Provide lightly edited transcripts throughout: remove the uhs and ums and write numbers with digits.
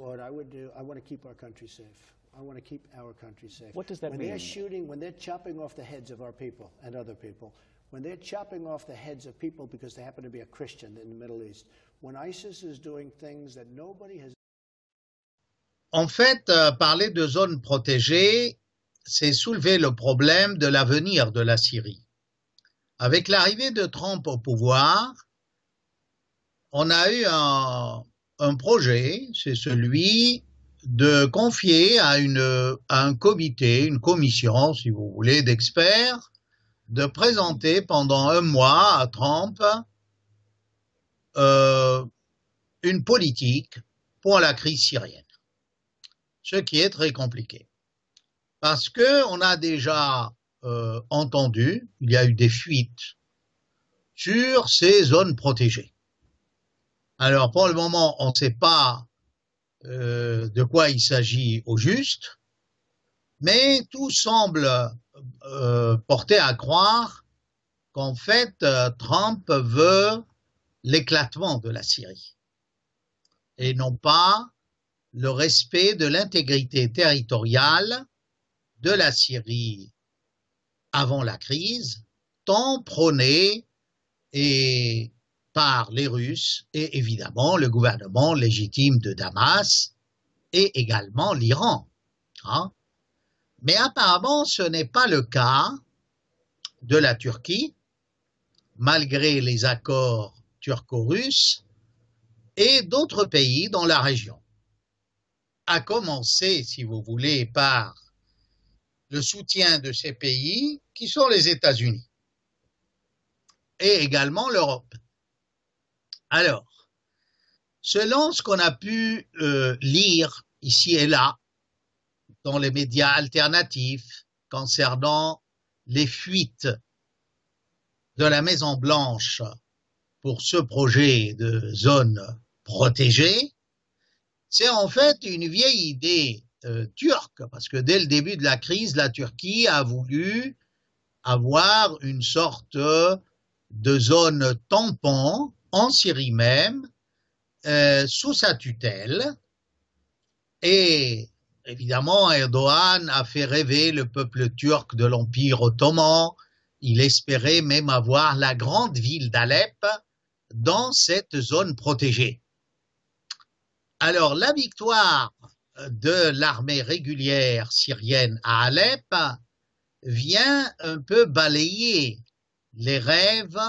what I would do, I want to keep our country safe. I want to keep our country safe. What does that when mean? They're shooting, when they're chopping off the heads of our people and other people, when they're chopping off the heads of people because they happen to be a Christian in the Middle East, when ISIS is doing things that nobody has... En fait, parler de zones protégées, c'est soulever le problème de l'avenir de la Syrie. Avec l'arrivée de Trump au pouvoir, on a eu un projet, c'est celui de confier à un comité, une commission, si vous voulez, d'experts, de présenter pendant un mois à Trump une politique pour la crise syrienne. Ce qui est très compliqué. Parce que on a déjà entendu, il y a eu des fuites sur ces zones protégées. Alors pour le moment, on ne sait pas de quoi il s'agit au juste, mais tout semble porter à croire qu'en fait, Trump veut l'éclatement de la Syrie et non pas le respect de l'intégrité territoriale de la Syrie avant la crise, tant prônée par les Russes et évidemment le gouvernement légitime de Damas et également l'Iran. Hein? Mais apparemment, ce n'est pas le cas de la Turquie, malgré les accords turco-russes et d'autres pays dans la région. À commencer, si vous voulez, par le soutien de ces pays qui sont les États-Unis et également l'Europe. Alors, selon ce qu'on a pu lire ici et là dans les médias alternatifs concernant les fuites de la Maison-Blanche pour ce projet de zone protégée, c'est en fait une vieille idée turque, parce que dès le début de la crise, la Turquie a voulu avoir une sorte de zone tampon en Syrie même, sous sa tutelle, et évidemment Erdogan a fait rêver le peuple turc de l'Empire ottoman. Il espérait même avoir la grande ville d'Alep dans cette zone protégée. Alors la victoire de l'armée régulière syrienne à Alep vient un peu balayer les rêves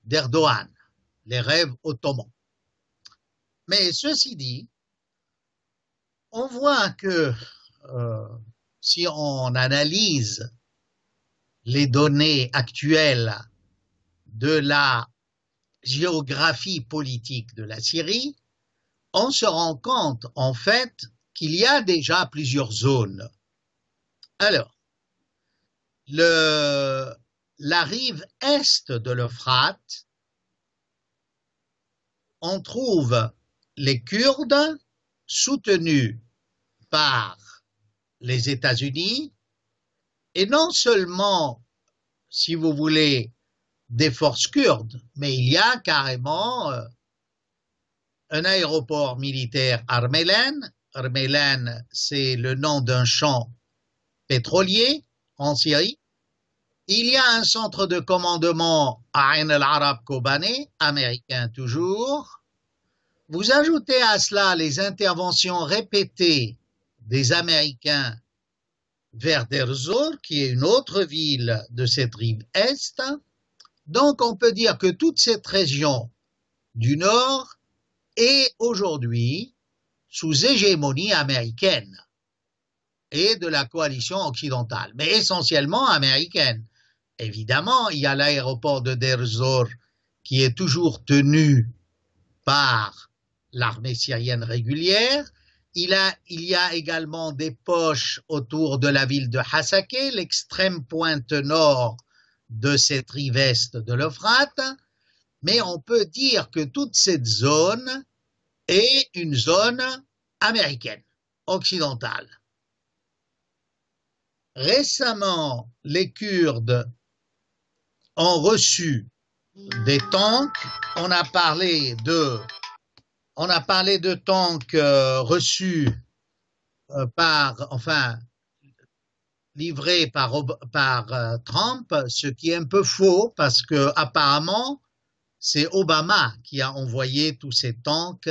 d'Erdogan, les rêves ottomans. Mais ceci dit, on voit que si on analyse les données actuelles de la géographie politique de la Syrie, on se rend compte en fait qu'il y a déjà plusieurs zones. Alors, la rive est de l'Euphrate, on trouve les Kurdes soutenus par les États-Unis, et non seulement, si vous voulez, des forces kurdes, mais il y a carrément un aéroport militaire Armelen. Armelen, c'est le nom d'un champ pétrolier en Syrie. Il y a un centre de commandement à Ain el-Arab Kobané, américain toujours. Vous ajoutez à cela les interventions répétées des Américains vers Deir ez-Zor, qui est une autre ville de cette rive est. Donc on peut dire que toute cette région du nord est aujourd'hui sous hégémonie américaine et de la coalition occidentale, mais essentiellement américaine. Évidemment, il y a l'aéroport de Deir ez-Zor qui est toujours tenu par l'armée syrienne régulière. Il y a également des poches autour de la ville de Hasakeh, l'extrême pointe nord de cette rive est de l'Euphrate, mais on peut dire que toute cette zone est une zone américaine, occidentale. Récemment, les Kurdes ont reçu des tanks. On a parlé On a parlé de tanks reçus livrés par Trump, ce qui est un peu faux parce que apparemment c'est Obama qui a envoyé tous ces tanks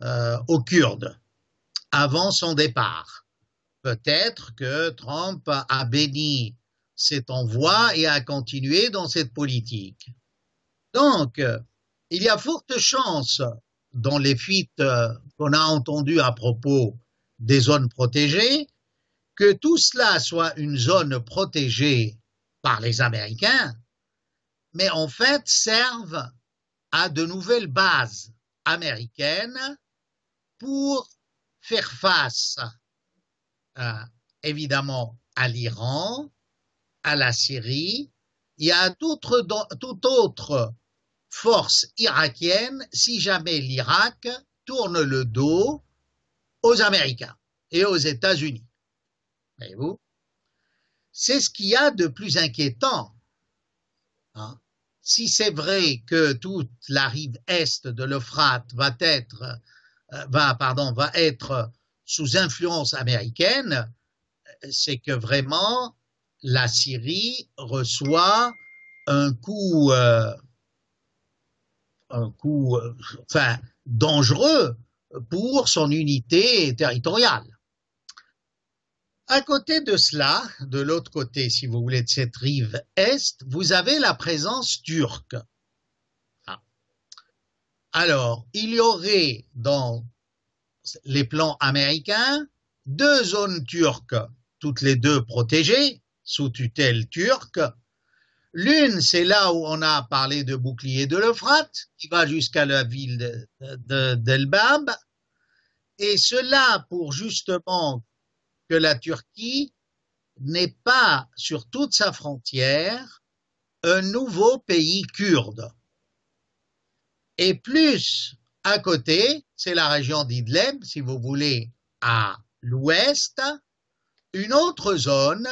aux Kurdes avant son départ. Peut-être que Trump a béni cet envoi et a continué dans cette politique. Donc, il y a forte chance dans les fuites qu'on a entendues à propos des zones protégées, que tout cela soit une zone protégée par les Américains, mais en fait serve à de nouvelles bases américaines pour faire face évidemment à l'Iran, à la Syrie et à toute autre force irakienne si jamais l'Irak tourne le dos aux Américains et aux États-Unis. Voyez-vous? C'est ce qu'il y a de plus inquiétant. Hein? Si c'est vrai que toute la rive est de l'Euphrate va être sous influence américaine, c'est que vraiment la Syrie reçoit un coup dangereux pour son unité territoriale. À côté de cela, de l'autre côté, si vous voulez, de cette rive est, vous avez la présence turque. Alors, il y aurait dans les plans américains 2 zones turques, toutes les 2 protégées, sous tutelle turque. L'une, c'est là où on a parlé de bouclier de l'Euphrate, qui va jusqu'à la ville d'Elbab, et cela pour justement que la Turquie n'ait pas sur toute sa frontière un nouveau pays kurde. Et plus à côté, c'est la région d'Idlib, si vous voulez, à l'ouest, une autre zone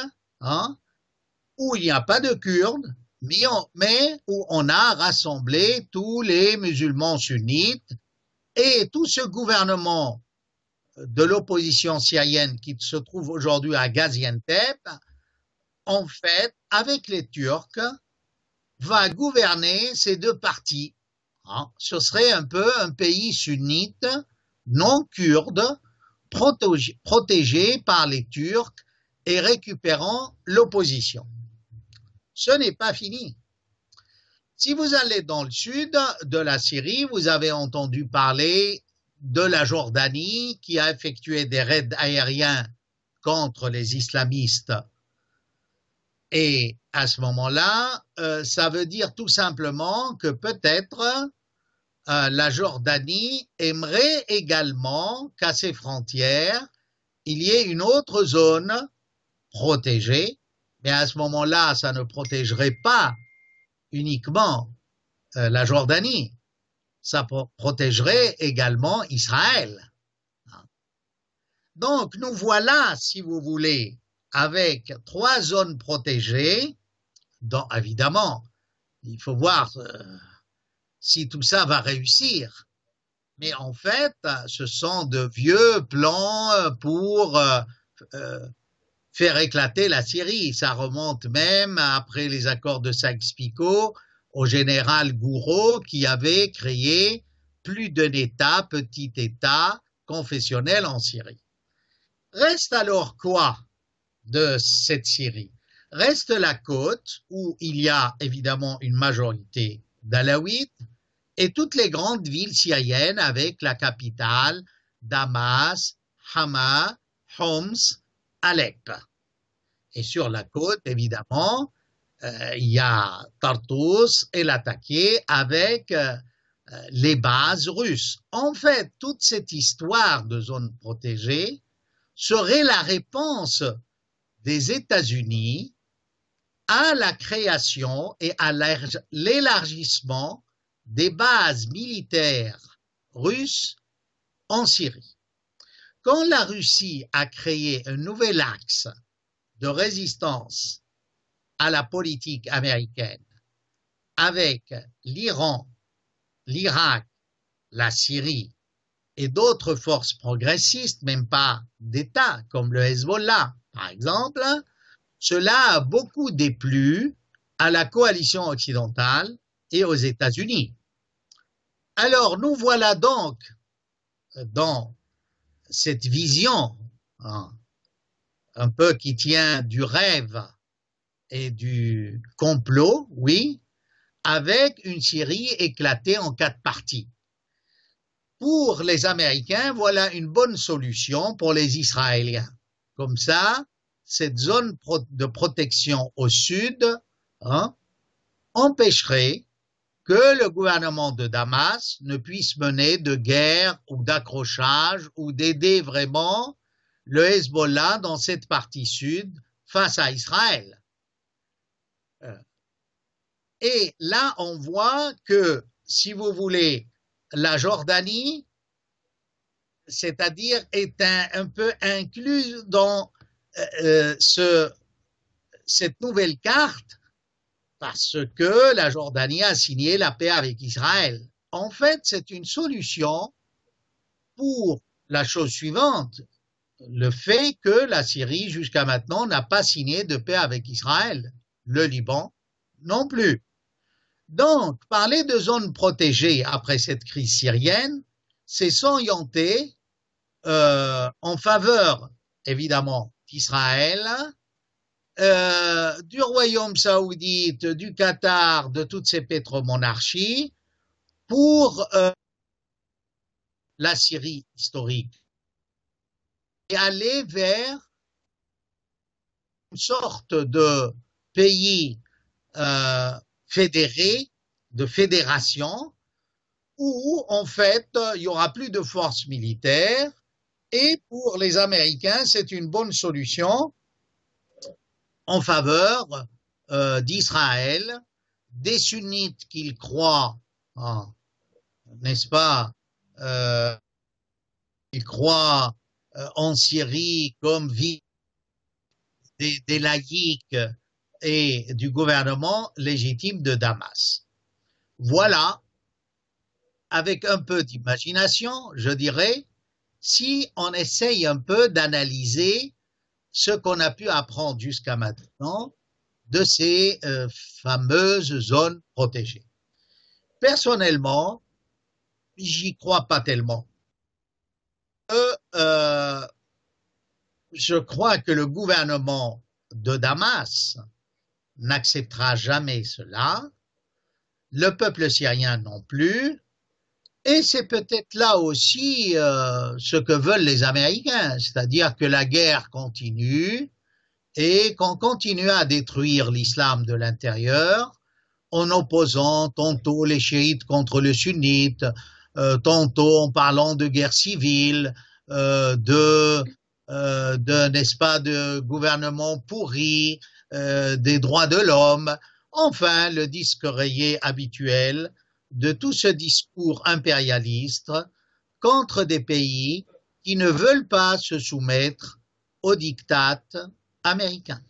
où il n'y a pas de Kurdes, mais où on a rassemblé tous les musulmans sunnites et tout ce gouvernement de l'opposition syrienne qui se trouve aujourd'hui à Gaziantep, en fait, avec les Turcs, va gouverner ces 2 parties. Ce serait un peu un pays sunnite, non kurde, protégé par les Turcs et récupérant l'opposition. Ce n'est pas fini. Si vous allez dans le sud de la Syrie, vous avez entendu parler de la Jordanie qui a effectué des raids aériens contre les islamistes. Et à ce moment-là, ça veut dire tout simplement que peut-être la Jordanie aimerait également qu'à ses frontières, il y ait une autre zone protégée, mais à ce moment-là, ça ne protégerait pas uniquement la Jordanie, ça protégerait également Israël. Donc, nous voilà, si vous voulez, avec 3 zones protégées, dont, évidemment, il faut voir si tout ça va réussir. Mais en fait, ce sont de vieux plans pour faire éclater la Syrie. Ça remonte même, après les accords de Sykes-Picot, au général Gouraud qui avait créé plus d'un État, petit État confessionnel en Syrie. Reste alors quoi de cette Syrie? Reste la côte où il y a évidemment une majorité d'Alaouites et toutes les grandes villes syriennes avec la capitale, Damas, Hama, Homs, Alep. Et sur la côte, évidemment, il y a Tartous et l'attaqué avec les bases russes. En fait, toute cette histoire de zone protégée serait la réponse des États-Unis à la création et à l'élargissement des bases militaires russes en Syrie. Quand la Russie a créé un nouvel axe de résistance à la politique américaine avec l'Iran, l'Irak, la Syrie et d'autres forces progressistes, même pas d'État, comme le Hezbollah, par exemple, cela a beaucoup déplu à la coalition occidentale et aux États-Unis. Alors, nous voilà donc dans cette vision, hein, un peu qui tient du rêve et du complot, oui, avec une Syrie éclatée en 4 parties. Pour les Américains, voilà une bonne solution pour les Israéliens. Comme ça, cette zone de protection au sud, hein, empêcherait que le gouvernement de Damas ne puisse mener de guerre ou d'accrochage ou d'aider vraiment le Hezbollah dans cette partie sud face à Israël. Et là, on voit que, si vous voulez, la Jordanie, c'est-à-dire est un peu inclus dans cette nouvelle carte parce que la Jordanie a signé la paix avec Israël. En fait, c'est une solution pour la chose suivante, le fait que la Syrie, jusqu'à maintenant, n'a pas signé de paix avec Israël. Le Liban non plus. Donc, parler de zones protégées après cette crise syrienne, c'est s'orienter en faveur, évidemment, d'Israël, du Royaume saoudite, du Qatar, de toutes ces pétromonarchies, pour la Syrie historique, et aller vers une sorte de pays fédéré, de fédération, où en fait il n'y aura plus de forces militaires, et pour les Américains c'est une bonne solution en faveur d'Israël, des sunnites qu'ils croient, hein, n'est-ce pas, ils croient en Syrie comme des laïcs et du gouvernement légitime de Damas. Voilà, avec un peu d'imagination, je dirais, si on essaye un peu d'analyser ce qu'on a pu apprendre jusqu'à maintenant de ces fameuses zones protégées. Personnellement, j'y crois pas tellement. Je crois que le gouvernement de Damas n'acceptera jamais cela, le peuple syrien non plus, et c'est peut-être là aussi ce que veulent les Américains, c'est-à-dire que la guerre continue et qu'on continue à détruire l'islam de l'intérieur en opposant tantôt les chiites contre les sunnites, tantôt en parlant de guerre civile, n'est-ce pas, de gouvernement pourri, des droits de l'homme, enfin le disque rayé habituel de tout ce discours impérialiste contre des pays qui ne veulent pas se soumettre aux diktats américains.